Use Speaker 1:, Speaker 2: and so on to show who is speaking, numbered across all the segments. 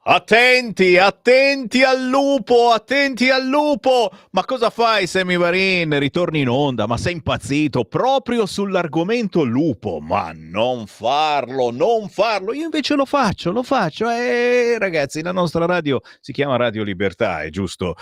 Speaker 1: Attenti, attenti al lupo, attenti al lupo! Ma cosa fai, Sammy Varin? Ritorni in onda, ma sei impazzito proprio sull'argomento lupo? Ma non farlo, non farlo! Io invece lo faccio, lo faccio. Ragazzi, la nostra radio si chiama Radio Libertà, è giusto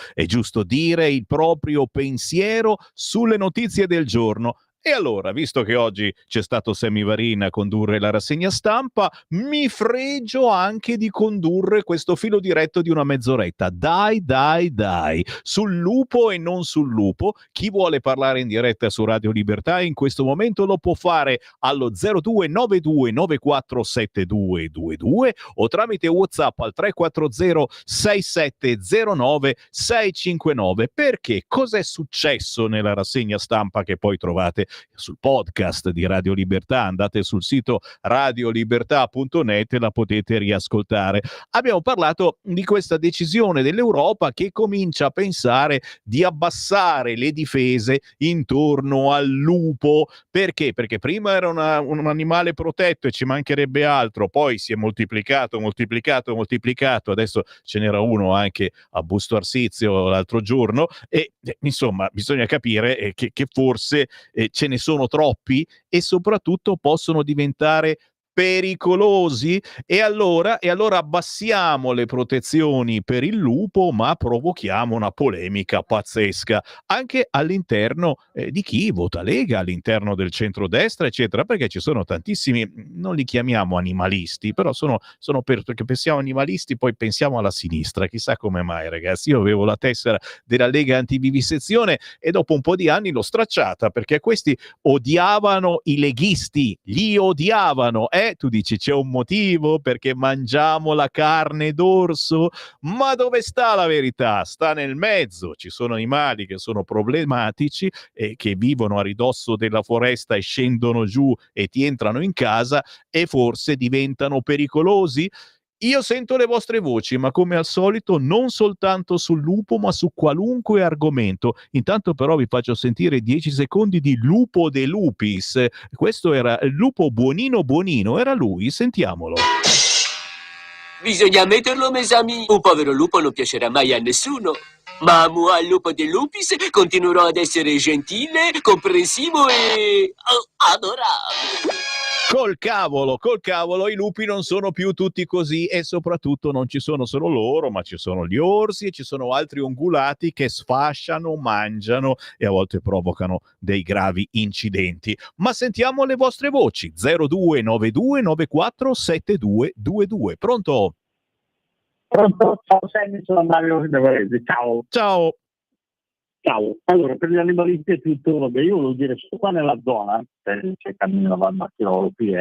Speaker 1: dire il proprio pensiero sulle notizie del giorno. E allora, visto che oggi c'è stato Sammy Varin a condurre la rassegna stampa, mi fregio anche di condurre questo filo diretto di una mezz'oretta. Dai, dai, dai. Sul lupo e non sul lupo. Chi vuole parlare in diretta su Radio Libertà in questo momento lo può fare allo 0292947222 o tramite WhatsApp al 340 6709 659. Perché? Cos'è successo nella rassegna stampa che poi trovate sul podcast di Radio Libertà? Andate sul sito radiolibertà.net e la potete riascoltare. Abbiamo parlato di questa decisione dell'Europa che comincia a pensare di abbassare le difese intorno al lupo. Perché? Perché prima era un animale protetto e ci mancherebbe altro, poi si è moltiplicato, adesso ce n'era uno anche a Busto Arsizio l'altro giorno e insomma bisogna capire che forse ce ne sono troppi e soprattutto possono diventare pericolosi e allora abbassiamo le protezioni per il lupo, ma provochiamo una polemica pazzesca anche all'interno di chi vota Lega, all'interno del centrodestra, eccetera, perché ci sono tantissimi, non li chiamiamo animalisti, però sono perché pensiamo animalisti, poi pensiamo alla sinistra, chissà come mai, ragazzi. Io avevo la tessera della Lega antivivisezione e dopo un po' di anni l'ho stracciata perché questi odiavano i leghisti, li odiavano. Tu dici c'è un motivo perché mangiamo la carne d'orso? Ma dove sta la verità? Sta nel mezzo. Ci sono animali che sono problematici e che vivono a ridosso della foresta e scendono giù e ti entrano in casa e forse diventano pericolosi. Io sento le vostre voci, ma come al solito non soltanto sul lupo, ma su qualunque argomento. Intanto però vi faccio sentire 10 secondi di Lupo De Lupis. Questo era il lupo buonino buonino, era lui, sentiamolo.
Speaker 2: Bisogna ammetterlo, mes amis. Un povero lupo non piacerà mai a nessuno. Ma moi, lupo de lupis, continuerò ad essere gentile, comprensivo e adorabile.
Speaker 1: Col cavolo, i lupi non sono più tutti così e soprattutto non ci sono solo loro, ma ci sono gli orsi e ci sono altri ungulati che sfasciano, mangiano e a volte provocano dei gravi incidenti. Ma sentiamo le vostre voci. 0292947222. Pronto?
Speaker 3: Pronto? Ciao Sammy, sono Mario da Varese, ciao.
Speaker 1: Ciao.
Speaker 3: Ciao, allora per gli animalisti è tutto, vabbè, io volevo dire, sono qua nella zona, c'è cammino la macchina qui,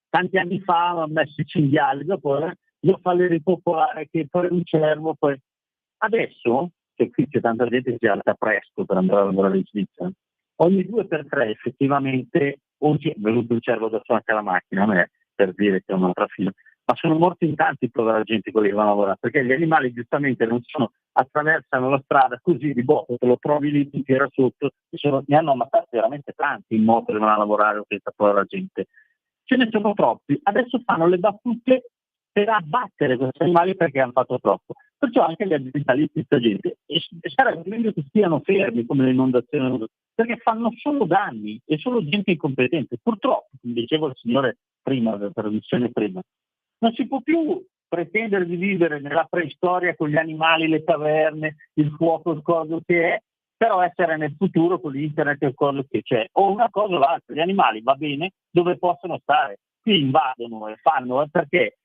Speaker 3: tanti anni fa hanno messo i cinghiali, dopo io farli ripopolare che poi un cervo, poi adesso, che qui c'è tanta gente che si alza presto per andare a lavorare in Svizzera, ogni 2 per 3 effettivamente, oggi è venuto il cervo da anche alla macchina, a me, per dire che è un'altra fila, ma sono morti in tanti povera gente quelli che vanno a lavorare, perché gli animali giustamente non sono, attraversano la strada così di botto, te lo trovi lì, ti tira sotto, ne hanno ammazzati veramente tanti in moto che vanno a lavorare questa povera gente. Ce ne sono troppi, adesso fanno le battute per abbattere questi animali perché hanno fatto troppo. Perciò anche gli ambientalisti, questa gente, e sarebbe meglio che stiano fermi come le inondazioni, perché fanno solo danni e solo gente incompetente. Purtroppo, come diceva il signore prima, della trasmissione prima, non si può più pretendere di vivere nella preistoria con gli animali, le caverne, il fuoco, il coso che è, però essere nel futuro con l'internet e il coso che c'è. O una cosa o l'altra, gli animali va bene dove possono stare, qui invadono e fanno, perché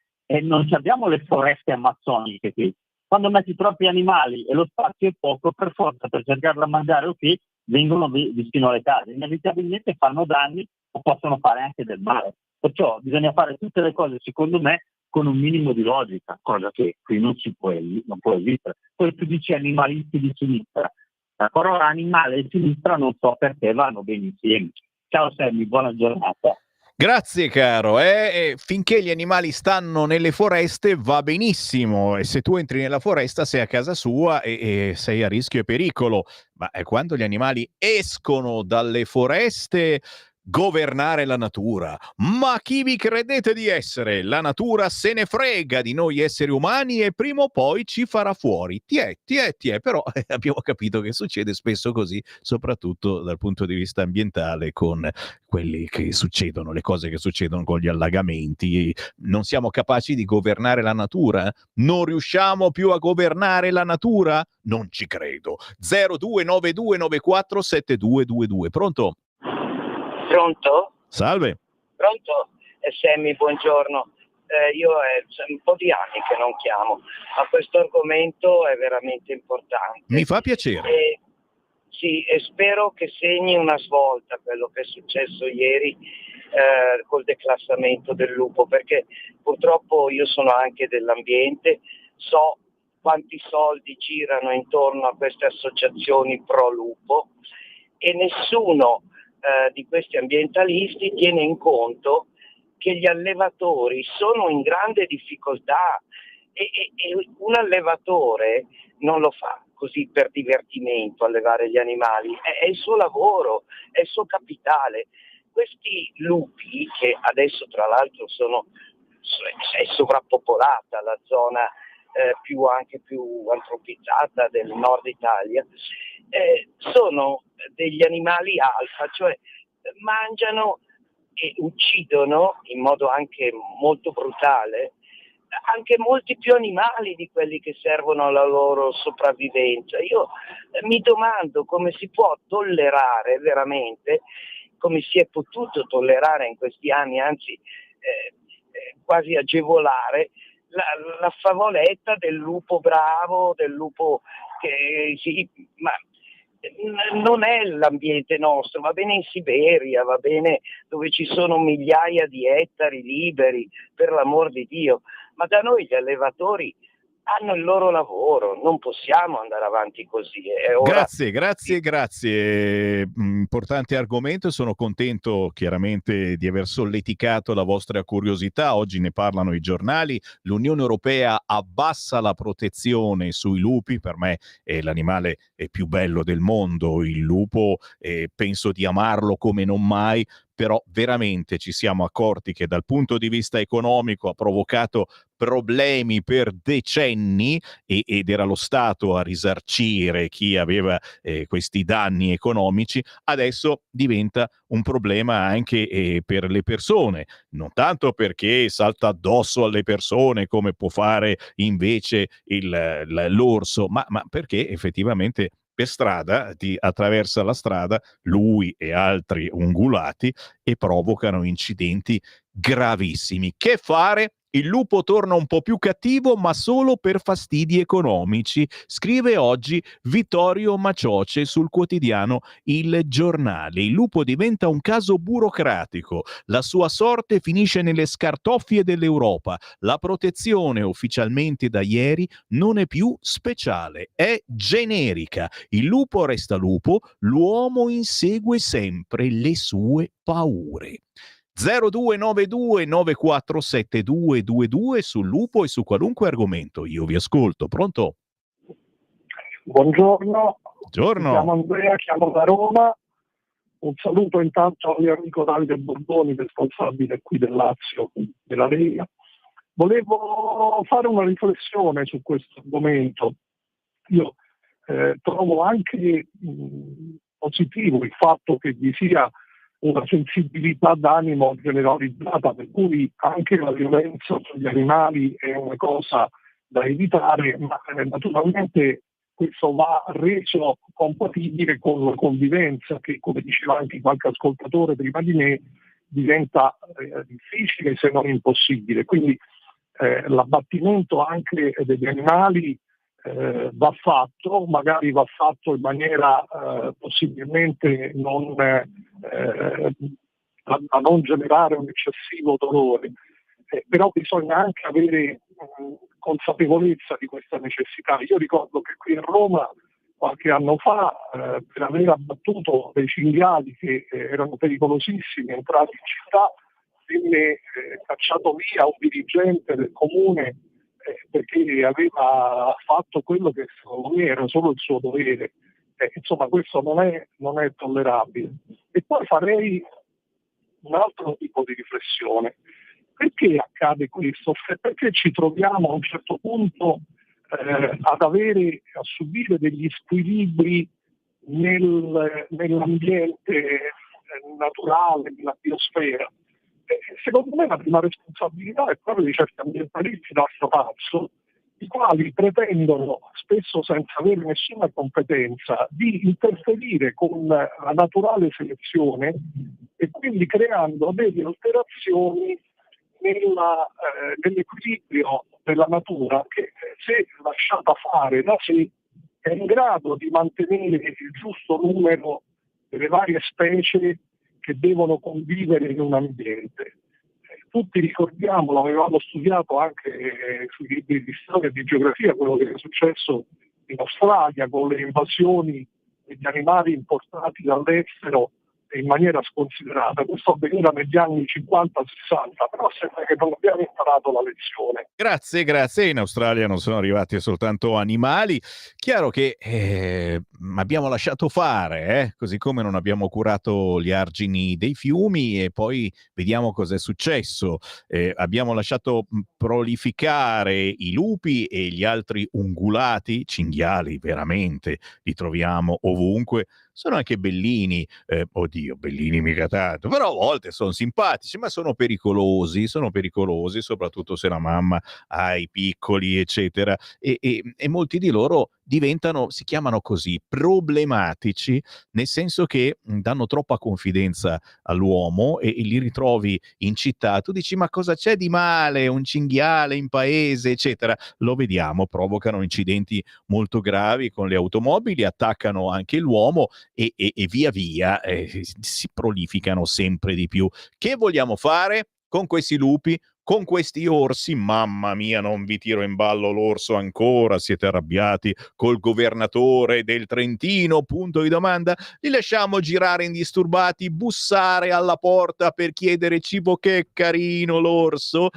Speaker 3: non abbiamo le foreste amazzoniche qui. Quando metti troppi animali e lo spazio è poco, per forza per cercare da mangiare ok, vengono vicino alle case, inevitabilmente fanno danni o possono fare anche del male. Perciò bisogna fare tutte le cose, secondo me, con un minimo di logica, cosa che qui non può esistere. Poi tu dici animalisti di sinistra, la parola animale e sinistra non so perché vanno bene insieme. Ciao Sammy, buona giornata.
Speaker 1: Grazie caro, finché gli animali stanno nelle foreste va benissimo e se tu entri nella foresta sei a casa sua e sei a rischio e pericolo, ma quando gli animali escono dalle foreste governare la natura. Ma chi vi credete di essere? La natura se ne frega di noi esseri umani e prima o poi ci farà fuori. Tiè. Però abbiamo capito che succede spesso così, soprattutto dal punto di vista ambientale, con quelli che succedono, le cose che succedono con gli allagamenti. Non siamo capaci di governare la natura? Non riusciamo più a governare la natura? Non ci credo. 0292947222. Pronto?
Speaker 4: Pronto?
Speaker 1: Salve.
Speaker 4: Pronto? Sammy, buongiorno. Io è un po' di anni che non chiamo, ma questo argomento è veramente importante.
Speaker 1: Mi fa piacere.
Speaker 4: Sì, e spero che segni una svolta quello che è successo ieri col declassamento del lupo, perché purtroppo io sono anche dell'ambiente, so quanti soldi girano intorno a queste associazioni pro lupo e nessuno di questi ambientalisti tiene in conto che gli allevatori sono in grande difficoltà e un allevatore non lo fa così per divertimento, allevare gli animali, è il suo lavoro, è il suo capitale. Questi lupi, che adesso tra l'altro è sovrappopolata la zona anche più antropizzata del nord Italia, sono degli animali alfa, cioè mangiano e uccidono in modo anche molto brutale anche molti più animali di quelli che servono alla loro sopravvivenza. Io mi domando come si può tollerare veramente, come si è potuto tollerare in questi anni, anzi quasi agevolare la favoletta del lupo bravo, del lupo che sì, ma non è l'ambiente nostro, va bene in Siberia, va bene dove ci sono migliaia di ettari liberi, per l'amor di Dio, ma da noi gli allevatori hanno il loro lavoro, non possiamo andare avanti così.
Speaker 1: Grazie. Importante argomento, sono contento chiaramente di aver solleticato la vostra curiosità. Oggi ne parlano i giornali, l'Unione Europea abbassa la protezione sui lupi, per me è l'animale più bello del mondo, il lupo, penso di amarlo come non mai, però veramente ci siamo accorti che dal punto di vista economico ha provocato problemi per decenni ed era lo Stato a risarcire chi aveva questi danni economici. Adesso diventa un problema anche per le persone, non tanto perché salta addosso alle persone come può fare invece l'orso, ma perché effettivamente per strada attraversa la strada lui e altri ungulati e provocano incidenti gravissimi. Che fare? Il lupo torna un po' più cattivo, ma solo per fastidi economici, scrive oggi Vittorio Macioce sul quotidiano Il Giornale. Il lupo diventa un caso burocratico, la sua sorte finisce nelle scartoffie dell'Europa. La protezione ufficialmente da ieri non è più speciale, è generica. Il lupo resta lupo, l'uomo insegue sempre le sue paure. 0292947222 sul lupo e su qualunque argomento. Io vi ascolto. Pronto?
Speaker 5: Buongiorno.
Speaker 1: Buongiorno.
Speaker 5: Mi chiamo Andrea, chiamo da Roma. Un saluto intanto al mio amico Davide Borboni, responsabile qui del Lazio, della Lega. Volevo fare una riflessione su questo argomento. Io trovo anche positivo il fatto che vi sia una sensibilità d'animo generalizzata, per cui anche la violenza sugli animali è una cosa da evitare, ma naturalmente questo va reso compatibile con la convivenza che, come diceva anche qualche ascoltatore prima di me, diventa difficile se non impossibile. Quindi l'abbattimento anche degli animali va fatto, magari va fatto in maniera possibilmente a non generare un eccessivo dolore, però bisogna anche avere consapevolezza di questa necessità. Io ricordo che qui a Roma qualche anno fa per aver abbattuto dei cinghiali che erano pericolosissimi entrati in città venne cacciato via un dirigente del comune perché aveva fatto quello che secondo me era solo il suo dovere. Insomma, questo non è tollerabile. E poi farei un altro tipo di riflessione. Perché accade questo? Perché ci troviamo a un certo punto a subire degli squilibri nell'ambiente naturale, nella biosfera. Secondo me la prima responsabilità è proprio di certi ambientalisti d'altro passo, i quali pretendono, spesso senza avere nessuna competenza, di interferire con la naturale selezione e quindi creando delle alterazioni nell'equilibrio della natura che, se lasciata fare da sé, è in grado di mantenere il giusto numero delle varie specie che devono convivere in un ambiente. Tutti ricordiamo, l'avevamo studiato anche sui libri di storia e di geografia, quello che è successo in Australia con le invasioni degli animali importati dall'estero in maniera sconsiderata. Questo avveniva negli anni 50-60, però sembra che non abbiamo imparato la lezione.
Speaker 1: Grazie. In Australia non sono arrivati soltanto animali. Chiaro che abbiamo lasciato fare, così come non abbiamo curato gli argini dei fiumi, e poi vediamo cosa è successo. Abbiamo lasciato prolificare i lupi e gli altri ungulati, cinghiali veramente, li troviamo ovunque. Sono anche bellini, oddio, bellini mica tanto, però a volte sono simpatici, ma sono pericolosi, soprattutto se la mamma ha i piccoli, eccetera, e molti di loro si chiamano così, problematici, nel senso che danno troppa confidenza all'uomo e li ritrovi in città. Tu dici, ma cosa c'è di male? Un cinghiale in paese, eccetera. Lo vediamo, provocano incidenti molto gravi con le automobili, attaccano anche l'uomo e via via si prolificano sempre di più. Che vogliamo fare con questi lupi? Con questi orsi? Mamma mia, non vi tiro in ballo l'orso ancora, siete arrabbiati col governatore del Trentino? Punto di domanda. Li lasciamo girare indisturbati, bussare alla porta per chiedere cibo. Che carino l'orso.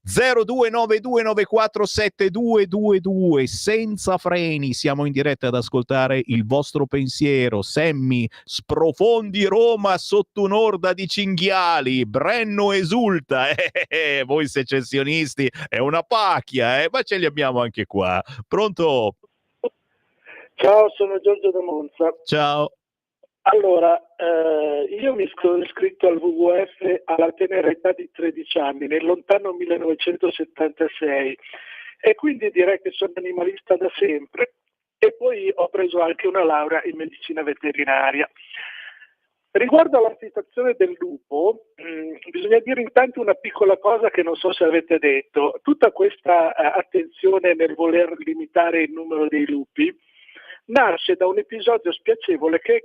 Speaker 1: 0292947222, senza freni, siamo in diretta ad ascoltare il vostro pensiero. Sammy, sprofondi Roma sotto un'orda di cinghiali, Brenno esulta, voi secessionisti è una pacchia, ma ce li abbiamo anche qua. Pronto?
Speaker 6: Ciao, sono Giorgio da Monza.
Speaker 1: Ciao.
Speaker 6: Allora, io mi sono iscritto al WWF alla tenera età di 13 anni, nel lontano 1976, e quindi direi che sono animalista da sempre, e poi ho preso anche una laurea in medicina veterinaria. Riguardo alla situazione del lupo, bisogna dire intanto una piccola cosa che non so se avete detto. Tutta questa attenzione nel voler limitare il numero dei lupi nasce da un episodio spiacevole che è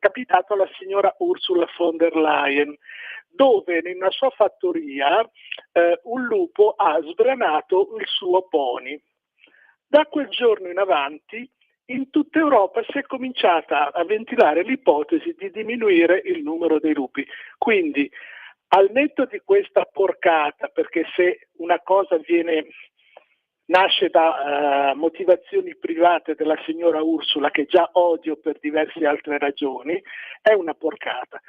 Speaker 6: capitato alla signora Ursula von der Leyen, dove in una sua fattoria un lupo ha sbranato il suo pony. Da quel giorno in avanti in tutta Europa si è cominciata a ventilare l'ipotesi di diminuire il numero dei lupi. Quindi, al netto di questa porcata, perché se una cosa nasce da motivazioni private della signora Ursula, che già odio per diverse altre ragioni, è una porcata.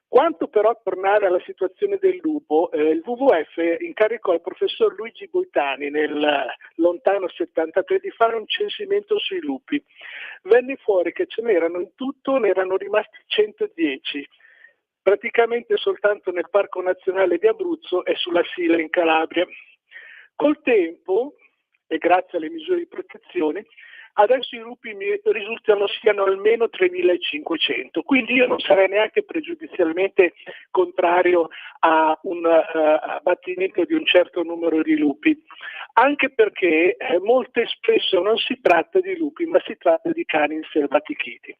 Speaker 6: Quanto però a tornare alla situazione del lupo, il WWF incaricò al professor Luigi Boitani nel lontano 73 di fare un censimento sui lupi. Venne fuori che ce n'erano in tutto, ne erano rimasti 110, praticamente soltanto nel Parco Nazionale di Abruzzo e sulla Sila in Calabria. Col tempo, e grazie alle misure di protezione, adesso i lupi mi risultano siano almeno 3.500, quindi io non sarei neanche pregiudizialmente contrario a un abbattimento di un certo numero di lupi, anche perché molto spesso non si tratta di lupi, ma si tratta di cani inselvatichiti.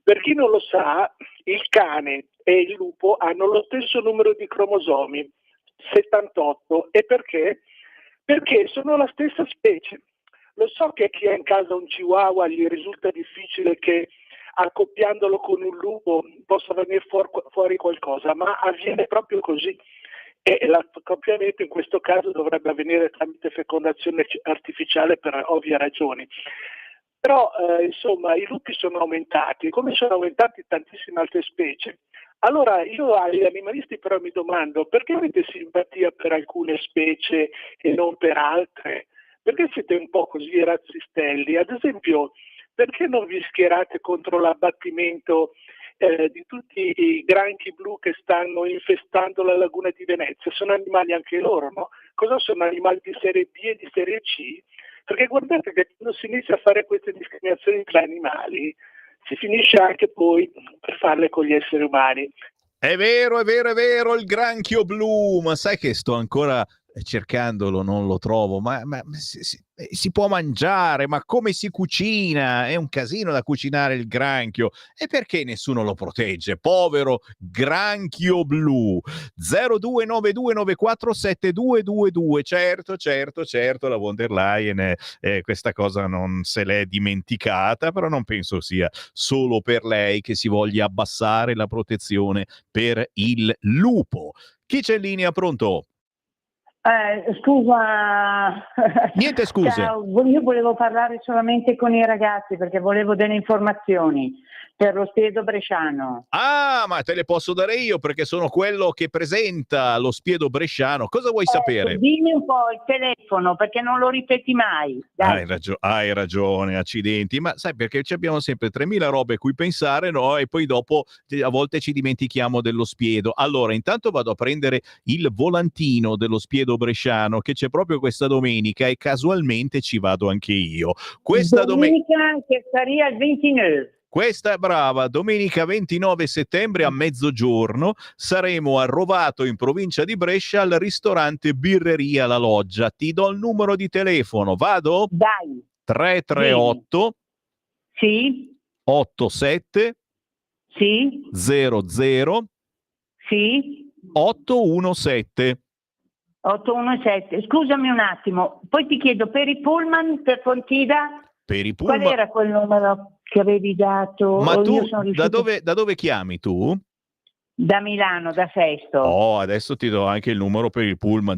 Speaker 6: Per chi non lo sa, il cane e il lupo hanno lo stesso numero di cromosomi, 78, e perché? Perché sono la stessa specie. Lo so che chi ha in casa un chihuahua gli risulta difficile che accoppiandolo con un lupo possa venire fuori qualcosa, ma avviene proprio così. E l'accoppiamento in questo caso dovrebbe avvenire tramite fecondazione artificiale per ovvie ragioni. Però insomma i lupi sono aumentati, come sono aumentati tantissime altre specie. Allora, io agli animalisti però mi domando, perché avete simpatia per alcune specie e non per altre? Perché siete un po' così razzistelli? Ad esempio, perché non vi schierate contro l'abbattimento di tutti i granchi blu che stanno infestando la laguna di Venezia? Sono animali anche loro, no? Cosa sono, animali di serie B e di serie C? Perché guardate che quando si inizia a fare queste discriminazioni tra animali, si finisce anche poi per farle con gli esseri umani.
Speaker 1: È vero, è vero, è vero, il granchio blu, ma sai che sto ancora cercandolo, non lo trovo, ma si può mangiare, ma come si cucina? È un casino da cucinare il granchio. E perché nessuno lo protegge? Povero granchio blu. 0292947222. Certo, la von der Leyen questa cosa non se l'è dimenticata, però non penso sia solo per lei che si voglia abbassare la protezione per il lupo. Chi c'è in linea? Pronto?
Speaker 7: Scusa.
Speaker 1: Niente scuse.
Speaker 7: Ciao, io volevo parlare solamente con i ragazzi perché volevo delle informazioni per lo spiedo bresciano.
Speaker 1: Ah, ma te le posso dare io perché sono quello che presenta lo spiedo bresciano. Cosa vuoi sapere?
Speaker 7: Dimmi un po' il telefono perché non lo ripeti mai. Dai.
Speaker 1: Hai ragione, accidenti, ma sai perché ci abbiamo sempre 3000 robe a cui pensare, no? E poi dopo a volte ci dimentichiamo dello spiedo. Allora, intanto vado a prendere il volantino dello spiedo bresciano che c'è proprio questa domenica e casualmente ci vado anche io. Questa
Speaker 7: domenica che sarebbe il 29.
Speaker 1: Questa è brava, domenica 29 settembre a mezzogiorno saremo a Rovato in provincia di Brescia al ristorante Birreria La Loggia. Ti do il numero di telefono, vado?
Speaker 7: Dai.
Speaker 1: 338
Speaker 7: sì
Speaker 1: 87
Speaker 7: sì
Speaker 1: 00
Speaker 7: sì
Speaker 1: 817.
Speaker 7: 817. Scusami un attimo, poi ti chiedo per i pullman per Pontida?
Speaker 1: Per i pullman.
Speaker 7: Qual era quel numero che avevi dato?
Speaker 1: Ma tu da dove chiami tu?
Speaker 7: Da Milano, da Sesto.
Speaker 1: Oh, adesso ti do anche il numero per il pullman.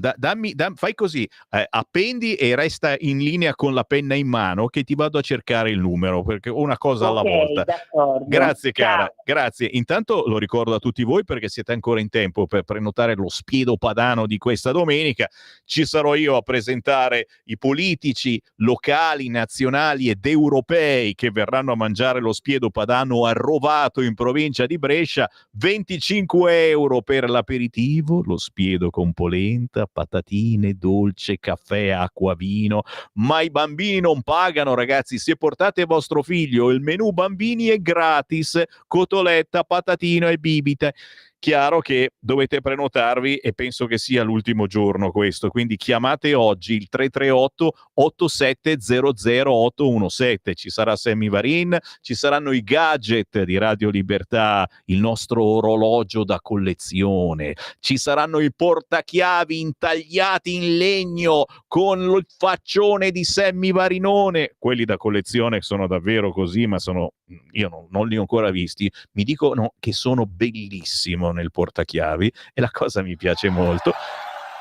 Speaker 1: Fai così, appendi e resta in linea con la penna in mano che ti vado a cercare il numero, perché una cosa alla volta.
Speaker 7: D'accordo.
Speaker 1: Grazie cara,
Speaker 7: Ciao.
Speaker 1: grazie. Intanto lo ricordo a tutti voi perché siete ancora in tempo per prenotare lo spiedo padano di questa domenica. Ci sarò io a presentare i politici locali, nazionali ed europei che verranno a mangiare lo spiedo padano a Rovato in provincia di Brescia. 25 euro per l'aperitivo, lo spiedo con polenta, patatine, dolce, caffè, acqua, vino. Ma i bambini non pagano, ragazzi. Se portate vostro figlio, il menù bambini è gratis, cotoletta, patatino e bibite. Chiaro che dovete prenotarvi e penso che sia l'ultimo giorno questo, quindi chiamate oggi il 338 8700 817. Ci sarà Sammy Varin, ci saranno i gadget di Radio Libertà, il nostro orologio da collezione, ci saranno i portachiavi intagliati in legno con il faccione di Sammy Varinone. Quelli da collezione sono davvero così, ma io non li ho ancora visti. Mi dicono che sono bellissimo nel portachiavi e la cosa mi piace molto.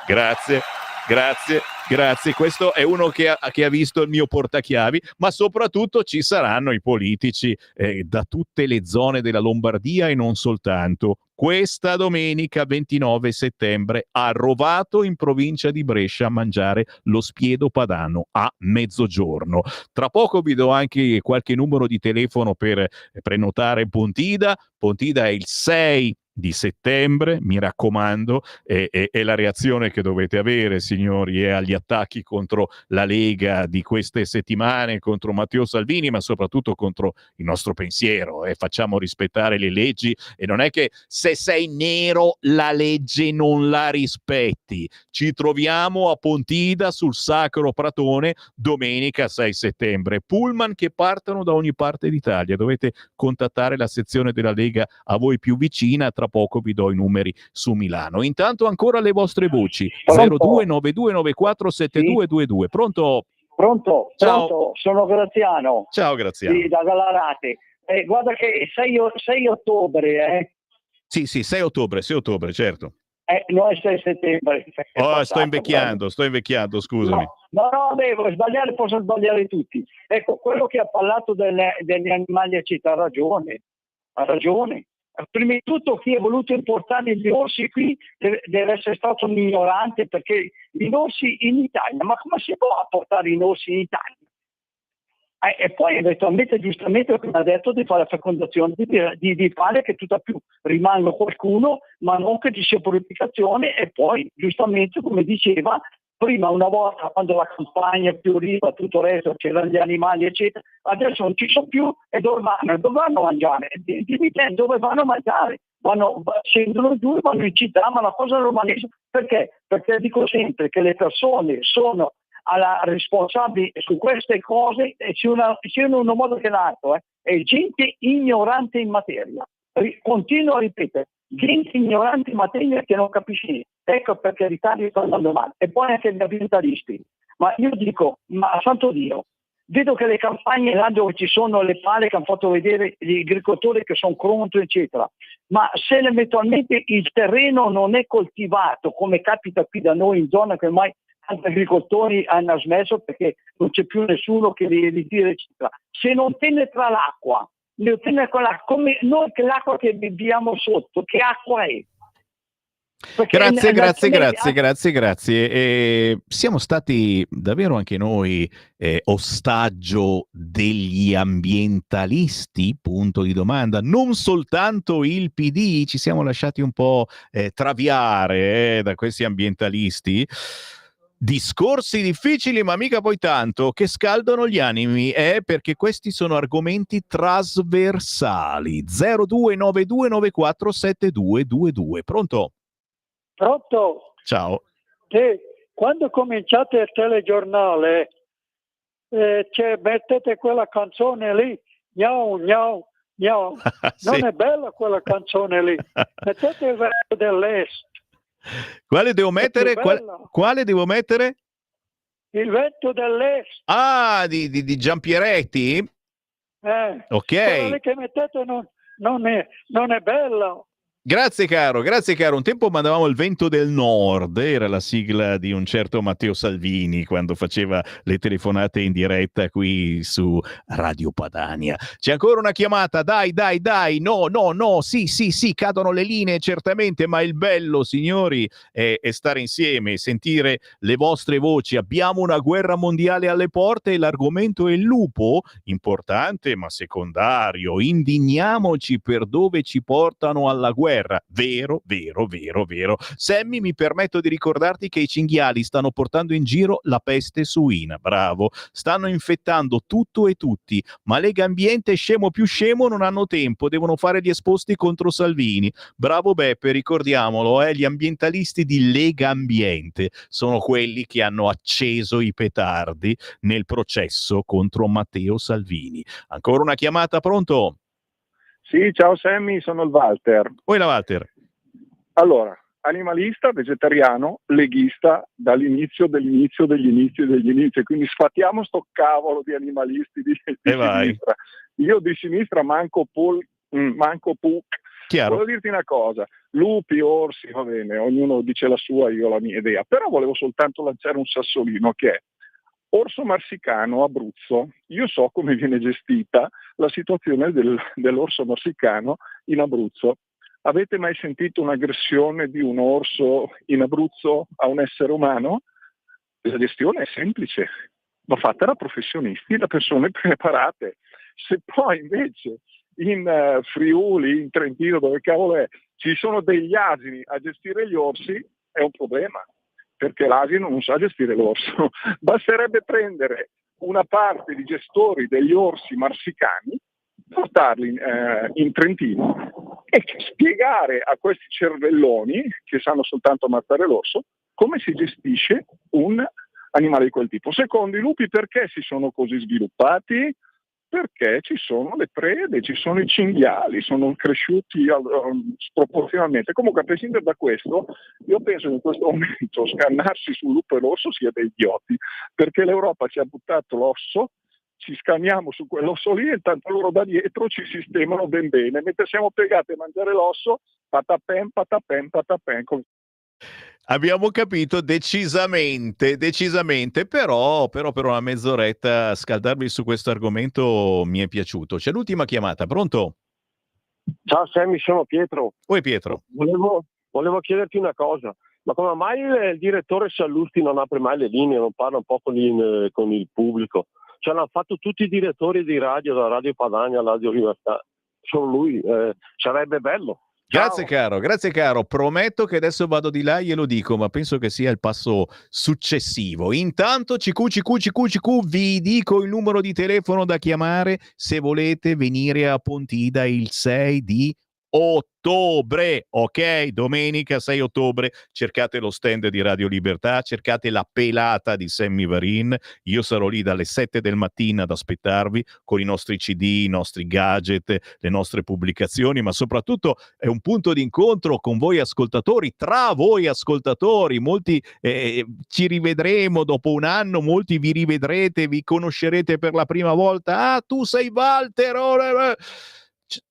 Speaker 1: Grazie. Questo è uno che ha visto il mio portachiavi, ma soprattutto ci saranno i politici da tutte le zone della Lombardia e non soltanto. Questa domenica 29 settembre a Rovato in provincia di Brescia a mangiare lo spiedo padano a mezzogiorno. Tra poco vi do anche qualche numero di telefono per prenotare Pontida. Pontida è il 6 di settembre, mi raccomando, è la reazione che dovete avere, signori, agli attacchi contro la Lega di queste settimane, contro Matteo Salvini, ma soprattutto contro il nostro pensiero. Facciamo rispettare le leggi e non è che se sei nero la legge non la rispetti. Ci troviamo a Pontida sul Sacro Pratone domenica 6 settembre. Pullman che partono da ogni parte d'Italia. Dovete contattare la sezione della Lega a voi più vicina. Tra poco vi do i numeri su Milano. Intanto ancora le vostre voci. 0292947222. Pronto?
Speaker 8: Pronto?
Speaker 1: Ciao.
Speaker 8: Pronto? Sono Graziano.
Speaker 1: Ciao Graziano.
Speaker 8: Sì, da Gallarate. Guarda che 6 ottobre,
Speaker 1: Sì, 6 ottobre, certo.
Speaker 8: No, è 6 settembre.
Speaker 1: Sto invecchiando, scusami.
Speaker 8: No, posso sbagliare tutti. Ecco, quello che ha parlato degli animali a città ha ragione. prima di tutto chi ha voluto importare gli orsi qui deve essere stato un ignorante, perché i orsi in Italia, ma come si può portare i orsi in Italia? E poi eventualmente, giustamente, come ha detto, di fare la fecondazione, di fare che tutta più rimanga qualcuno, ma non che ci sia purificazione. E poi, giustamente, come diceva, prima una volta quando la campagna fioriva, tutto il resto, c'erano gli animali, eccetera, adesso non ci sono più, e dove vanno a mangiare? Dimmi te, dove vanno a mangiare? Scendono giù e vanno in città, ma la cosa normalissima. Perché? Perché dico sempre che le persone sono responsabili su queste cose, e sia in un modo che l'altro, è gente ignorante in materia. Continuo a ripetere, gente ignorante in materia che non capisce niente. Ecco perché l'Italia sta andando male. E poi anche gli ambientalisti. Ma io dico, ma santo Dio, vedo che le campagne là dove ci sono le pale che hanno fatto vedere gli agricoltori che sono contro, eccetera, ma se eventualmente il terreno non è coltivato, come capita qui da noi in zona, che ormai tanti agricoltori hanno smesso perché non c'è più nessuno che li tira, eccetera. Se non penetra l'acqua, come noi, che l'acqua che beviamo sotto, che acqua è?
Speaker 1: Grazie. Siamo stati davvero anche noi ostaggio degli ambientalisti? Punto di domanda. Non soltanto il PD, ci siamo lasciati un po' traviare da questi ambientalisti. Discorsi difficili, ma mica poi tanto, che scaldano gli animi, perché questi sono argomenti trasversali. 0292947222. Pronto?
Speaker 9: Pronto?
Speaker 1: Ciao.
Speaker 9: Quando cominciate il telegiornale, mettete quella canzone lì, gnau, gnau, gnau.
Speaker 1: Sì.
Speaker 9: Non è bella quella canzone lì. Mettete il vento dell'est.
Speaker 1: Quale devo mettere? Quale devo mettere?
Speaker 9: Il vento dell'est.
Speaker 1: Ah, di Giampieretti? Ok.
Speaker 9: Quella lì che mettete non è bella.
Speaker 1: Grazie caro. Un tempo mandavamo il vento del nord, era la sigla di un certo Matteo Salvini quando faceva le telefonate in diretta qui su Radio Padania. C'è ancora una chiamata, dai, no, sì, cadono le linee certamente, ma il bello, signori, è stare insieme, sentire le vostre voci. Abbiamo una guerra mondiale alle porte e l'argomento è il lupo, importante ma secondario. Indigniamoci per dove ci portano alla guerra. Vero. Sammy, mi permetto di ricordarti che i cinghiali stanno portando in giro la peste suina. Bravo. Stanno infettando tutto e tutti, ma Lega Ambiente, scemo più scemo, non hanno tempo, devono fare gli esposti contro Salvini. Bravo Beppe, ricordiamolo, gli ambientalisti di Lega Ambiente sono quelli che hanno acceso i petardi nel processo contro Matteo Salvini. Ancora una chiamata, pronto?
Speaker 5: Sì, ciao Sammy, sono il Walter.
Speaker 1: Buona Walter.
Speaker 5: Allora, animalista, vegetariano, leghista dall'inizio degli inizi, quindi sfatiamo sto cavolo di animalisti di sinistra. Io di sinistra manco Puck.
Speaker 1: Chiaro.
Speaker 5: Volevo dirti una cosa, lupi, orsi, va bene, ognuno dice la sua, io ho la mia idea, però volevo soltanto lanciare un sassolino che è orso marsicano, Abruzzo. Io so come viene gestita la situazione dell'orso marsicano in Abruzzo. Avete mai sentito un'aggressione di un orso in Abruzzo a un essere umano? La gestione è semplice, va fatta da professionisti, da persone preparate. Se poi invece in Friuli, in Trentino, dove cavolo è, ci sono degli asini a gestire gli orsi, è un problema. Perché l'asino non sa gestire l'orso. Basterebbe prendere una parte di gestori degli orsi marsicani, portarli in Trentino e spiegare a questi cervelloni, che sanno soltanto ammazzare l'orso, come si gestisce un animale di quel tipo. Secondo i lupi, perché si sono così sviluppati? Perché ci sono le prede, ci sono i cinghiali, sono cresciuti sproporzionalmente. Comunque, a prescindere da questo, io penso che in questo momento scannarsi sul lupo e l'orso sia dei idioti, perché l'Europa ci ha buttato l'osso, ci scanniamo su quell'osso lì e intanto loro da dietro ci sistemano ben bene, mentre siamo piegati a mangiare l'osso, patapen.
Speaker 1: Abbiamo capito decisamente, però per una mezz'oretta scaldarvi su questo argomento mi è piaciuto. C'è l'ultima chiamata, pronto?
Speaker 10: Ciao Sammy, sono Pietro.
Speaker 1: Oi Pietro.
Speaker 10: Volevo chiederti una cosa, ma come mai il direttore Sallusti non apre mai le linee, non parla un po' con il pubblico? Cioè l'hanno fatto tutti i direttori di radio, da Radio Padania a Radio Libertà, solo lui, sarebbe bello.
Speaker 1: Grazie caro, prometto che adesso vado di là e glielo dico, ma penso che sia il passo successivo. Intanto CQ, vi dico il numero di telefono da chiamare se volete venire a Pontida il 6 di ottobre, ok? Domenica 6 ottobre, cercate lo stand di Radio Libertà, cercate la pelata di Sammy Varin, io sarò lì dalle 7 del mattino ad aspettarvi con i nostri CD, i nostri gadget, le nostre pubblicazioni, ma soprattutto è un punto di incontro con voi ascoltatori, tra voi ascoltatori, molti ci rivedremo dopo un anno, molti vi rivedrete, vi conoscerete per la prima volta, tu sei Walter,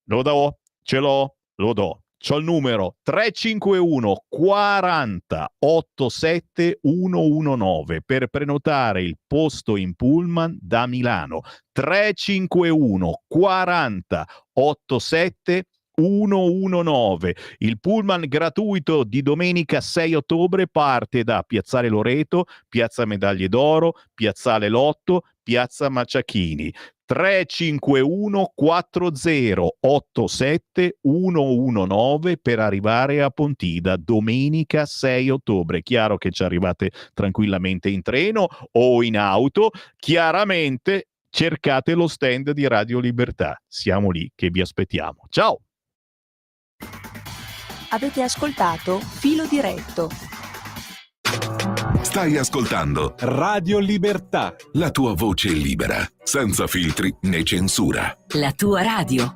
Speaker 1: lo do. Ce l'ho, lo do. C'ho il numero 351 40 87 119 per prenotare il posto in pullman da Milano. 351 40 87 119. Il pullman gratuito di domenica 6 ottobre parte da Piazzale Loreto, Piazza Medaglie d'Oro, Piazzale Lotto, Piazza Maciachini. 351 40 87 119 per arrivare a Pontida domenica 6 ottobre. Chiaro che ci arrivate tranquillamente in treno o in auto. Chiaramente cercate lo stand di Radio Libertà. Siamo lì che vi aspettiamo. Ciao!
Speaker 11: Avete ascoltato Filo Diretto.
Speaker 12: Stai ascoltando
Speaker 13: Radio Libertà,
Speaker 12: la tua voce libera, senza filtri né censura.
Speaker 11: La tua radio.